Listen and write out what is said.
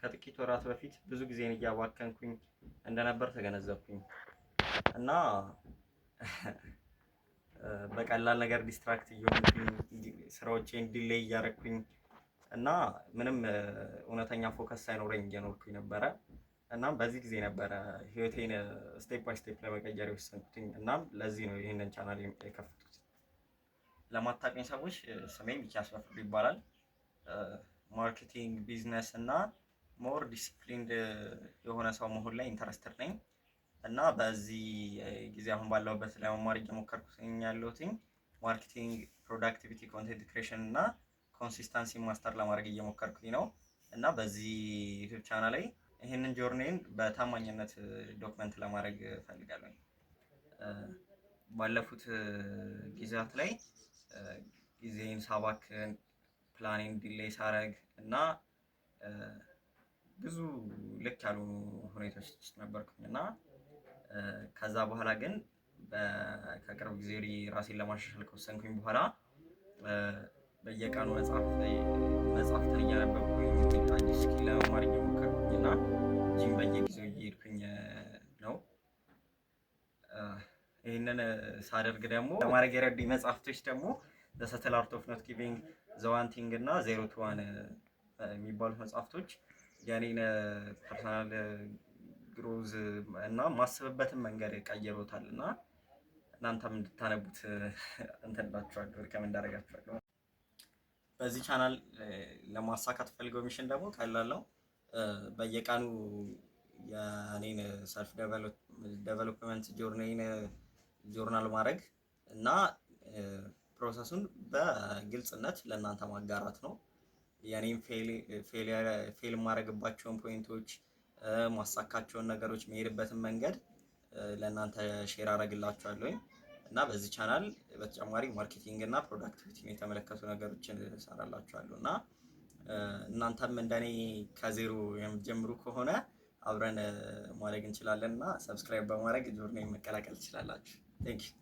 ከጥቂት ወራት በፊት ብዙ ጊዜን እያባከንኩኝ እንደነበር ተገነዘብኩኝ እና በቀላል ነገር ዲስትራክት እየሆንኩኝ ስራዎቼን ዲሌይ እያደረኩኝ እና ምንም እውነተኛ ፎከስ ሳይኖረኝ እየኖርኩኝ ነበረ። እናም በዚህ ጊዜ ነበረ ህይወቴን ስቴፕ ባይ ስቴፕ ለመቀየር የወሰንኩትኝ። እናም ለዚህ ነው ይህንን ቻናል የከፈቱት። ለማታውቁኝ ሰዎች ስሜ ሚኪያስ በፍሩ ይባላል። ማርኬቲንግ፣ ቢዝነስ እና ሞር ዲሲፕሊንድ የሆነ ሰው መሆን ላይ ኢንተረስትድ ነኝ እና በዚህ ጊዜ አሁን ባለሁበት ለመማር እየሞከርኩኝ ያለሁትኝ ማርኬቲንግ፣ ፕሮዳክቲቪቲ፣ ኮንቴንት ክሬሽን እና ኮንሲስተንሲ ማስተር ለማድረግ እየሞከርኩኝ ነው እና በዚህ ዩቲዩብ ቻናል ላይ ይህንን ጆርኔን በታማኝነት ዶክመንት ለማድረግ እፈልጋለሁ። ባለፉት ጊዜያት ላይ ጊዜን ሳባክን፣ ፕላኔን ዲሌይ ሳረግ እና ብዙ ልክ ያልሆኑ ሁኔታዎች ውስጥ ነበርኩኝ እና ከዛ በኋላ ግን ከቅርብ ጊዜ ራሴን ለማሻሻል ከወሰንኩኝ በኋላ በየቀኑ መጽሐፍትን እያነበብኩኝ አዲስ ስኪል ለመማር እየሞከርኩኝ እና ጂም በየጊዜው እየሄድኩኝ ነው። ይህንን ሳደርግ ደግሞ ለማድረግ የረዱኝ መጽሐፍቶች ደግሞ ዘ ሰትል አርት ኦፍ ኖት ጊቪንግ፣ ዘ ዋን ቲንግ እና 0 to 1 የሚባሉት መጽሐፍቶች የኔን ፐርሰናል ግሮዝ እና ማስብበትን መንገድ ቀይሮታል እና እናንተም እንድታነቡት እንትንላችኋለሁ፣ ሪከመንድ አደርጋችኋለሁ። በዚህ ቻናል ለማሳካት ፈልገው ሚሽን ደግሞ ቀላል ነው። በየቀኑ የኔን ሰልፍ ዴቨሎፕመንት ጆርናል ማድረግ እና ፕሮሰሱን በግልጽነት ለእናንተ ማጋራት ነው። የኔን ፌል የማደርግባቸውን ፖይንቶች፣ ማሳካቸውን ነገሮች፣ መሄድበትን መንገድ ለእናንተ ሼር አደርግላችኋለሁኝ እና በዚህ ቻናል በተጨማሪ ማርኬቲንግ እና ፕሮዳክቲቪቲን የተመለከቱ ነገሮችን እሰራላችኋለሁ እና እናንተም እንደኔ ከዜሮ የምትጀምሩ ከሆነ አብረን ማድረግ እንችላለን እና ሰብስክራይብ በማድረግ ጆርኔን መቀላቀል ትችላላችሁ። ቴንክ ዩ